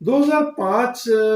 2005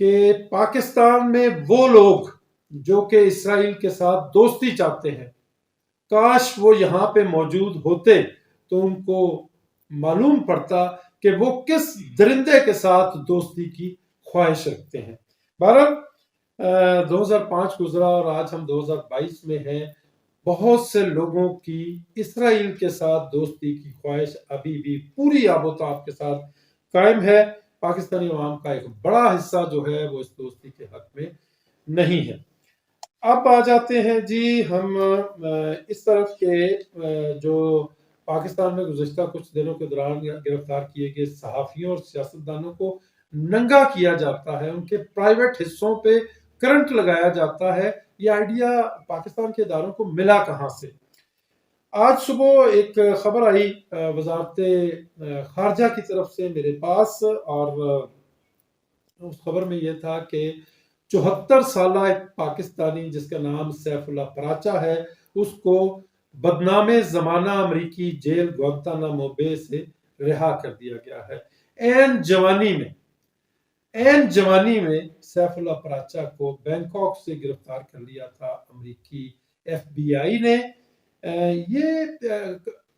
کہ پاکستان میں وہ لوگ جو کہ اسرائیل کے ساتھ دوستی چاہتے ہیں، کاش وہ یہاں پہ موجود ہوتے تو ان کو معلوم پڑتا کہ وہ کس درندے کے ساتھ دوستی کی خواہش رکھتے ہیں۔ بہرحال 2005 گزرا اور آج ہم 2022 میں ہیں۔ بہت سے لوگوں کی اسرائیل کے ساتھ دوستی کی خواہش ابھی بھی پوری آب و تاب کے ساتھ قائم ہے۔ پاکستانی عوام کا ایک بڑا حصہ جو ہے وہ اس دوستی کے حق میں نہیں ہے۔ اب آ جاتے ہیں جی ہم اس طرف کے جو پاکستان میں گزشتہ کچھ دنوں کے دوران گرفتار کیے گئے صحافیوں اور سیاستدانوں کو ننگا کیا جاتا ہے، ان کے پرائیویٹ حصوں پہ کرنٹ لگایا جاتا ہے۔ یہ آئیڈیا پاکستان کے اداروں کو ملا کہاں سے؟ آج صبح ایک خبر آئی وزارت خارجہ کی طرف سے میرے پاس، اور اس خبر میں یہ تھا کہ 74 سالہ ایک پاکستانی جس کا نام سیف اللہ پراچا ہے، اس کو بدنام زمانہ امریکی جیل گوانتانامو بے سے رہا کر دیا گیا ہے۔ این جوانی میں سیف اللہ پراچا کو بینکاک سے گرفتار کر لیا تھا امریکی ایف بی آئی نے۔ یہ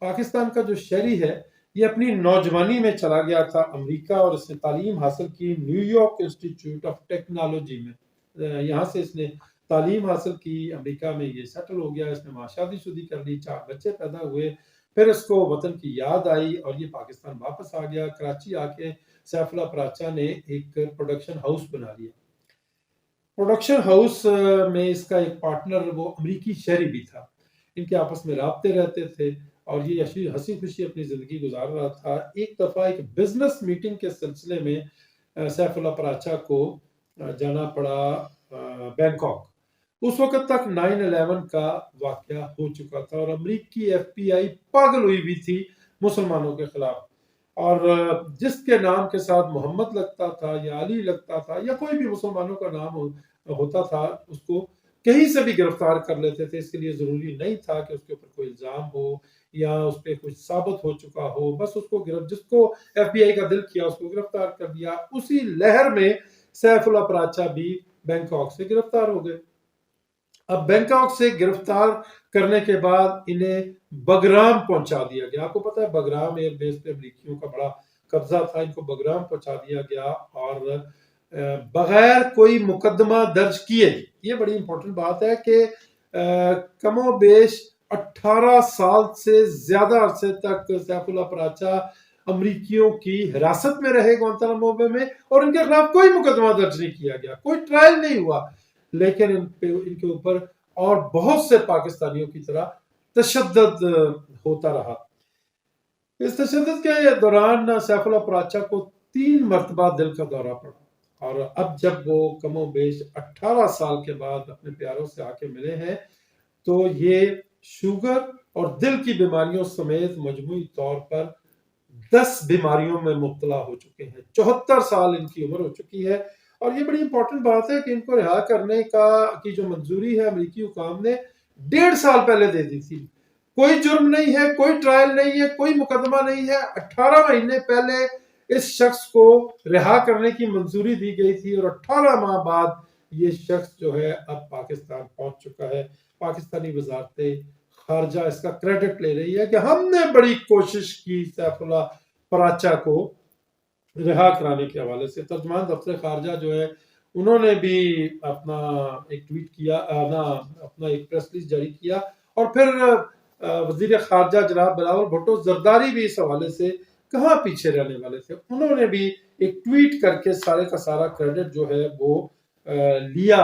پاکستان کا جو شہری ہے یہ اپنی نوجوانی میں چلا گیا تھا امریکہ، اور اس نے تعلیم حاصل کی new York institute of technology میں۔ یہاں سے اس نے تعلیم حاصل کی، امریکہ میں یہ سیٹل ہو گیا، اس نے وہاں شادی شدی کر لی، 4 بچے پیدا ہوئے۔ پھر اس کو وطن کی یاد آئی اور یہ پاکستان واپس آ گیا۔ کراچی آ کے سیف اللہ پراچا نے ایک پروڈکشن ہاؤس بنا لیا۔ پروڈکشن ہاؤس میں اس کا ایک پارٹنر وہ امریکی شہری بھی تھا، ان کے آپس میں رابطے رہتے تھے اور یہ ہنسی خوشی اپنی زندگی گزار رہا تھا۔ ایک دفعہ ایک بزنس میٹنگ کے سلسلے میں سیف اللہ پراچا کو جانا پڑا بینکاک۔ اس وقت تک 9/11 کا واقعہ ہو چکا تھا اور امریکی ایف بی آئی پاگل ہوئی بھی تھی مسلمانوں کے خلاف، اور جس کے نام کے ساتھ محمد لگتا تھا یا علی لگتا تھا یا کوئی بھی مسلمانوں کا نام ہوتا تھا اس کو کہیں سے بھی گرفتار کر لیتے تھے۔ اس کے لیے ضروری نہیں تھا کہ اس کے اوپر کوئی الزام ہو یا اس پہ کچھ ثابت ہو چکا ہو، بس اس کو جس کو ایف بی آئی کا دل کیا اس کو گرفتار کر دیا۔ اسی لہر میں سیف اللہ پراچا بھی بینکاک سے گرفتار ہو گئے۔ اب بینکاک سے گرفتار کرنے کے بعد انہیں بگرام پہنچا دیا گیا۔ آپ کو پتا ہے بگرام ایئر بیس پہ امریکیوں کا بڑا قبضہ تھا، ان کو بگرام پہنچا دیا گیا اور بغیر کوئی مقدمہ درج کیے، یہ بڑی امپورٹنٹ بات ہے کہ کم و بیش 18 سال سے زیادہ عرصے تک سیف اللہ پراچا امریکیوں کی حراست میں رہے گوانتانامو بے میں، اور ان کے خلاف کوئی مقدمہ درج نہیں کیا گیا، کوئی ٹرائل نہیں ہوا، لیکن ان کے اوپر اور بہت سے پاکستانیوں کی طرح تشدد ہوتا رہا۔ اس تشدد کے دوران سیف اللہ پراچا کو 3 مرتبہ دل کا دورہ پڑا، اور اب جب وہ کم و بیش 18 سال کے بعد اپنے پیاروں سے آ کے ملے ہیں تو یہ شوگر اور دل کی بیماریوں سمیت مجموعی طور پر 10 بیماریوں میں مبتلا ہو چکے ہیں۔ 74 سال ان کی عمر ہو چکی ہے، اور یہ بڑی امپورٹنٹ بات ہے کہ ان کو رہا کرنے کی جو منظوری ہے امریکی حکام نے 1.5 سال پہلے دے دی تھی۔ کوئی جرم نہیں ہے، کوئی ٹرائل نہیں ہے، کوئی مقدمہ نہیں ہے، 18 مہینے پہلے اس شخص کو رہا کرنے کی منظوری دی گئی تھی، اور 18 ماہ بعد یہ شخص جو ہے اب پاکستان پہنچ چکا ہے۔ پاکستانی وزارت خارجہ اس کا کریڈٹ لے رہی ہے کہ ہم نے بڑی کوشش کی سیف اللہ پراچا کو رہا کرانے کے حوالے سے۔ ترجمان دفتر خارجہ جو ہے انہوں نے بھی اپنا ایک ٹویٹ کیا، اپنا ایک پریس ریلیز جاری کیا، اور پھر وزیر خارجہ جناب بلاول بھٹو زرداری بھی اس حوالے سے کہاں پیچھے رہنے والے تھے، انہوں نے بھی ایک ٹویٹ کر کے سارے کا سارا کریڈٹ جو ہے وہ لیا،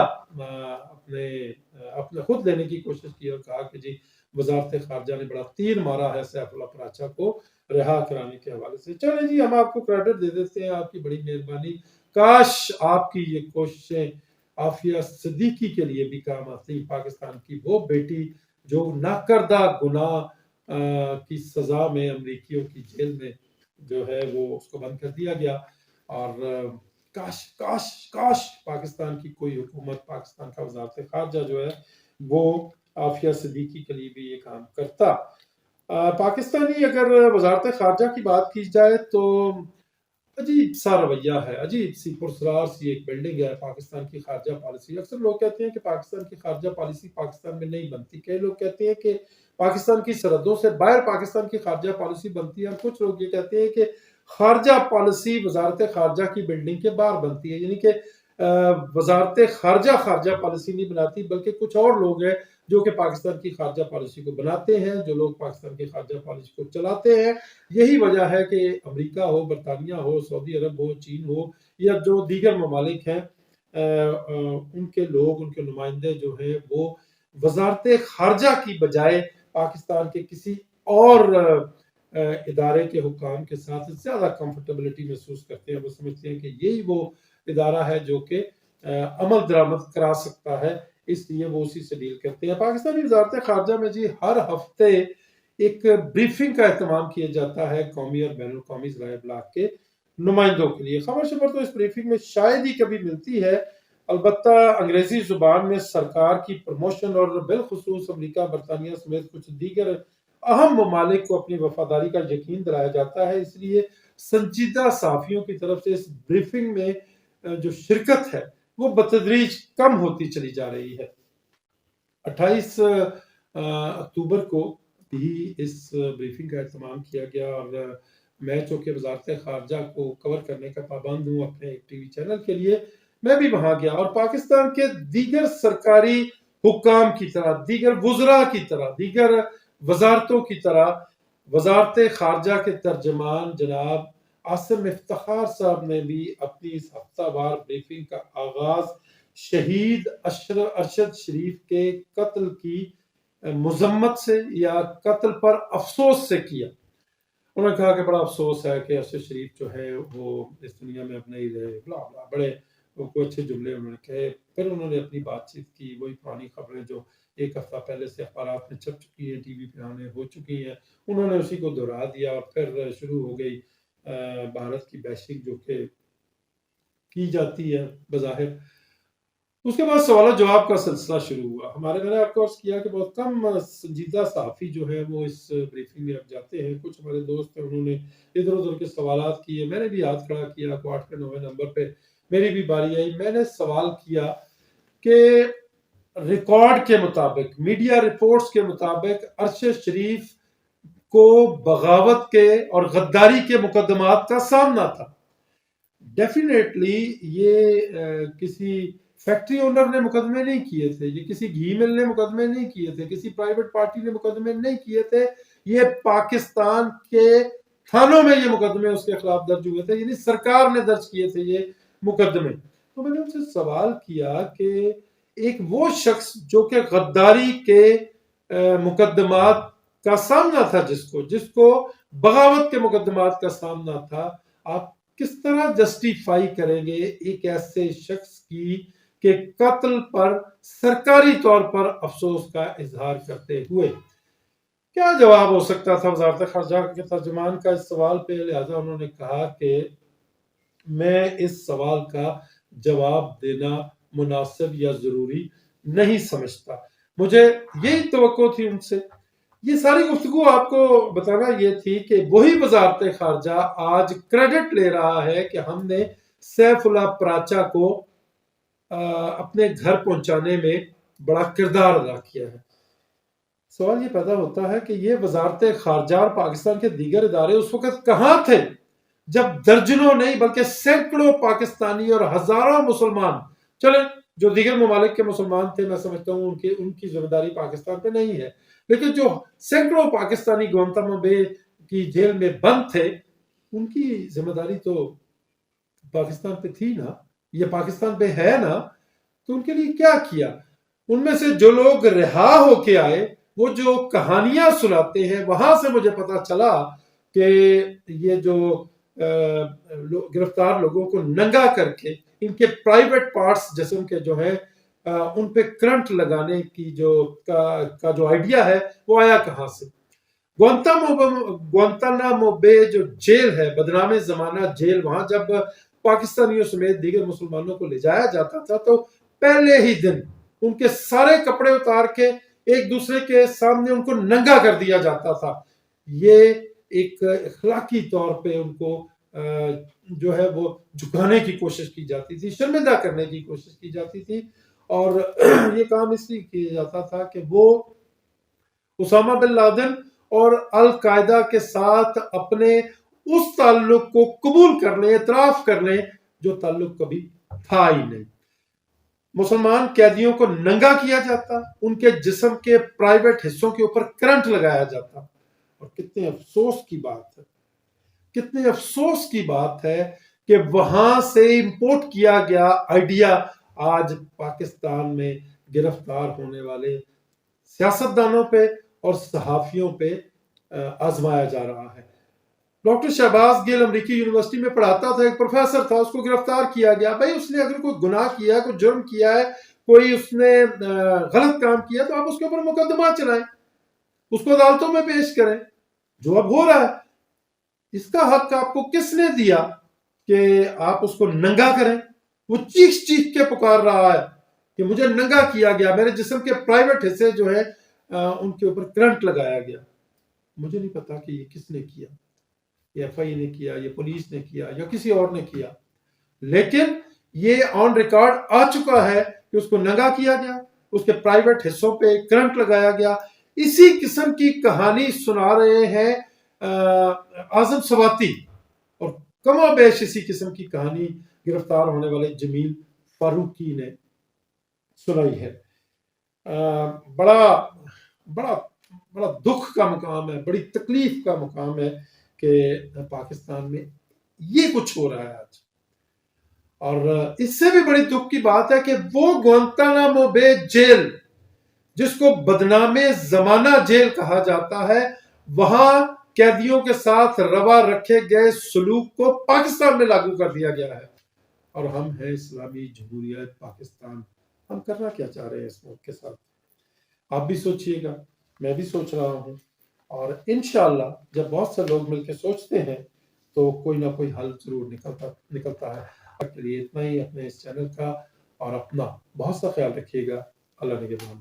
اپنے خود لینے کی کوشش کی اور کہا کہ جی وزارت خارجہ نے بڑا تیر مارا ہے سیف اللہ پراچا کو رہا کرانے کے حوالے سے۔ چلیں جی ہم آپ کو کریڈٹ دے دیتے ہیں، آپ کی بڑی مہربانی، کاش آپ کی یہ کوششیں عافیہ صدیقی کے لیے بھی کام آتی، پاکستان کی وہ بیٹی جو ناکردہ گناہ کی سزا میں امریکیوں کی جیل میں جو ہے وہ اس کو بند کر دیا گیا، اور کاش کاش کاش پاکستان کی کوئی حکومت، پاکستان کا وزارت خارجہ جو ہے وہ عافیہ صدیقی کے لیے بھی یہ کام کرتا۔ پاکستانی اگر وزارت خارجہ کی بات کی جائے تو عجیب سا رویہ ہے، عجیب سی پرسرار سی ایک بلڈنگ ہے پاکستان کی خارجہ پالیسی۔ اکثر لوگ کہتے ہیں کہ پاکستان کی خارجہ پالیسی پاکستان میں نہیں بنتی، کئی لوگ کہتے ہیں کہ پاکستان کی سرحدوں سے باہر پاکستان کی خارجہ پالیسی بنتی ہے، اور کچھ لوگ یہ کہتے ہیں کہ خارجہ پالیسی وزارت خارجہ کی بلڈنگ کے باہر بنتی ہے، یعنی کہ وزارت خارجہ خارجہ پالیسی نہیں بناتی، بلکہ کچھ اور لوگ ہیں جو کہ پاکستان کی خارجہ پالیسی کو بناتے ہیں، جو لوگ پاکستان کی خارجہ پالیسی کو چلاتے ہیں۔ یہی وجہ ہے کہ امریکہ ہو، برطانیہ ہو، سعودی عرب ہو، چین ہو، یا جو دیگر ممالک ہیں، ان کے لوگ، ان کے نمائندے جو ہیں وہ وزارت خارجہ کی بجائے پاکستان کے کسی اور ادارے کے حکام کے ساتھ زیادہ کمفرٹیبلٹی محسوس کرتے ہیں۔ وہ سمجھتے ہیں کہ یہی وہ ادارہ ہے جو کہ عمل درآمد کرا سکتا ہے، اس لیے وہ اسی سے ڈیل کرتے ہیں۔ پاکستانی وزارت خارجہ میں جی ہر ہفتے ایک بریفنگ کا اہتمام کیا جاتا ہے قومی اور بین الاقوامی ذرائع ابلاغ کے نمائندوں کے لیے۔ خبر شبر تو اس بریفنگ میں شاید ہی کبھی ملتی ہے، البتہ انگریزی زبان میں سرکار کی پروموشن اور بالخصوص امریکہ، برطانیہ سمیت کچھ دیگر اہم ممالک کو اپنی وفاداری کا یقین دلایا جاتا ہے، اس لیے سنجیدہ صحافیوں کی طرف سے اس بریفنگ میں جو شرکت ہے وہ بتدریج کم ہوتی چلی جا رہی ہے۔ 28 اکتوبر کو بھی اس بریفنگ کا اہتمام کیا گیا، اور میں چونکہ وزارت خارجہ کو کور کرنے کا پابند ہوں اپنے ایک ٹی وی چینل کے لیے، میں بھی وہاں گیا، اور پاکستان کے دیگر سرکاری حکام کی طرح، دیگر وزراء کی طرح، دیگر وزارتوں کی طرح وزارت خارجہ کے ترجمان جناب عاصم افتخار صاحب نے بھی اپنی اس ہفتہ وار بریفنگ کا آغاز شہید ارشد شریف کے قتل کی مذمت سے یا قتل پر افسوس سے کیا۔ انہوں نے کہا کہ بڑا افسوس ہے کہ ارشد شریف جو ہے وہ اس دنیا میں اب نہیں رہے، بلا بلا، بڑے کوئی اچھے جملے انہوں نے کہے۔ پھر انہوں نے اپنی بات چیت کی، وہی پرانی خبریں جو ایک ہفتہ پہلے سے اخبارات میں چھپ چکی ہیں، ٹی وی پہ آنے ہو چکی ہیں، انہوں نے اسی کو دہرا دیا، اور پھر شروع ہو گئی بھارت کی بیشنگ جو کہ کی جاتی ہے بظاہر۔ اس کے بعد سوال و جواب کا سلسلہ شروع ہوا۔ میں نے آپ کو عرض کیا کہ بہت کم سنجیدہ صحافی جو ہے وہ اس بریفنگ میں اب جاتے ہیں۔ کچھ ہمارے دوست ہیں، انہوں نے ادھر ادھر کے سوالات کیے، میں نے بھی ہاتھ کھڑا کیا، 8ویں 9ویں نمبر پہ میری بھی باری آئی۔ میں نے سوال کیا کہ ریکارڈ کے مطابق، میڈیا رپورٹس کے مطابق ارشد شریف کو بغاوت کے اور غداری کے مقدمات کا سامنا تھا۔ ڈیفینیٹلی یہ کسی فیکٹری اونر نے مقدمے نہیں کیے تھے، یہ کسی گھی مل نے مقدمے نہیں کیے تھے، کسی پرائیویٹ پارٹی نے مقدمے نہیں کیے تھے، یہ پاکستان کے تھانوں میں یہ مقدمے اس کے خلاف درج ہوئے تھے، یعنی سرکار نے درج کیے تھے یہ مقدمے۔ تو میں نے ان سے سوال کیا کہ ایک وہ شخص جو کہ غداری کے مقدمات کا سامنا تھا، جس کو بغاوت کے مقدمات کا سامنا تھا، آپ کس طرح جسٹیفائی کریں گے ایک ایسے شخص کی کہ قتل پر سرکاری طور پر افسوس کا اظہار کرتے ہوئے؟ کیا جواب ہو سکتا تھا وزارت خارجہ کے ترجمان کا اس سوال پہ؟ لہذا انہوں نے کہا کہ میں اس سوال کا جواب دینا مناسب یا ضروری نہیں سمجھتا، مجھے یہی توقع تھی ان سے۔ یہ ساری گفتگو آپ کو بتانا یہ تھی کہ وہی وزارت خارجہ آج کریڈٹ لے رہا ہے کہ ہم نے سیف اللہ پراچا کو اپنے گھر پہنچانے میں بڑا کردار ادا کیا ہے۔ سوال یہ پیدا ہوتا ہے کہ یہ وزارت خارجہ اور پاکستان کے دیگر ادارے اس وقت کہاں تھے جب درجنوں نہیں بلکہ سینکڑوں پاکستانی اور ہزاروں مسلمان، چلیں جو دیگر ممالک کے مسلمان تھے میں سمجھتا ہوں ان کی ذمہ داری پاکستان پہ نہیں ہے، لیکن جو سینکڑوں پاکستانی گوانتانامو بے کی جیل میں بند تھے، ان کی ذمہ داری تو پاکستان پہ تھی نا، یہ پاکستان پہ ہے نا، تو ان کے لیے کیا کیا؟ ان میں سے جو لوگ رہا ہو کے آئے، وہ جو کہانیاں سناتے ہیں، وہاں سے مجھے پتا چلا کہ یہ جو گرفتار لوگوں کو ننگا کر کے ان کے پرائیویٹ پارٹس جسم کے جو ہیں ان پہ کرنٹ لگانے کی جو آئیڈیا ہے وہ آیا کہاں سے؟ گوانتانامو بے جو جیل ہے، بدنام زمانہ جیل، وہاں جب پاکستانیوں سمیت دیگر مسلمانوں کو لے جایا جاتا تھا تو پہلے ہی دن ان کے سارے کپڑے اتار کے ایک دوسرے کے سامنے ان کو ننگا کر دیا جاتا تھا۔ یہ ایک اخلاقی طور پہ ان کو جو ہے وہ جھکانے کی کوشش کی جاتی تھی، شرمندہ کرنے کی کوشش کی جاتی تھی، اور یہ کام اس لیے کیا جاتا تھا کہ وہ اسامہ بن لادن اور القاعدہ کے ساتھ اپنے اس تعلق کو قبول کر لیں، اعتراف کر لیں جو تعلق کبھی تھا ہی نہیں۔ مسلمان قیدیوں کو ننگا کیا جاتا، ان کے جسم کے پرائیویٹ حصوں کے اوپر کرنٹ لگایا جاتا، اور کتنے افسوس کی بات ہے، کتنے افسوس کی بات ہے کہ وہاں سے امپورٹ کیا گیا آئیڈیا آج پاکستان میں گرفتار ہونے والے سیاستدانوں پہ اور صحافیوں پہ آزمایا جا رہا ہے۔ ڈاکٹر شہباز گل امریکی یونیورسٹی میں پڑھاتا تھا، ایک پروفیسر تھا، اس کو گرفتار کیا گیا۔ بھائی اس نے اگر کوئی گناہ کیا ہے، کوئی جرم کیا ہے، کوئی اس نے غلط کام کیا تو آپ اس کے اوپر مقدمہ چلائیں، اس کو عدالتوں میں پیش کریں، جو اب ہو رہا ہے۔ اس کا حق آپ کو کس نے دیا کہ آپ اس کو ننگا کریں؟ وہ چیخ چیخ کے پکار رہا ہے کہ مجھے ننگا کیا گیا، میرے جسم کے پرائیویٹ حصے جو ہے ان کے اوپر کرنٹ لگایا گیا۔ مجھے نہیں پتا کہ یہ کس نے کیا، یہ ایف آئی نے کیا، یہ پولیس نے کیا، یا کسی اور نے کیا، لیکن یہ آن ریکارڈ آ چکا ہے کہ اس کو ننگا کیا گیا، اس کے پرائیویٹ حصوں پہ کرنٹ لگایا گیا۔ اسی قسم کی کہانی سنا رہے ہیں اعظم سواتی، اور کم و بیش اسی قسم کی کہانی گرفتار ہونے والے جمیل فاروقی نے سنائی ہے۔ بڑا بڑا بڑا دکھ کا مقام ہے، بڑی تکلیف کا مقام ہے کہ پاکستان میں یہ کچھ ہو رہا ہے آج۔ اور اس سے بھی بڑی دکھ کی بات ہے کہ وہ گوانتانامو بے جیل جس کو بدنام زمانہ جیل کہا جاتا ہے، وہاں قیدیوں کے ساتھ روا رکھے گئے سلوک کو پاکستان میں لاگو کر دیا گیا ہے، اور ہم ہیں اسلامی جمہوریہ پاکستان۔ ہم کرنا کیا چاہ رہے ہیں اس ملک کے ساتھ؟ آپ بھی سوچئے گا، میں بھی سوچ رہا ہوں، اور انشاءاللہ جب بہت سے لوگ مل کے سوچتے ہیں تو کوئی نہ کوئی حل ضرور نکلتا ہے۔ کے لیے اتنا ہی، اپنے اس چینل کا اور اپنا بہت سا خیال رکھیے گا۔ اللہ نگہبان۔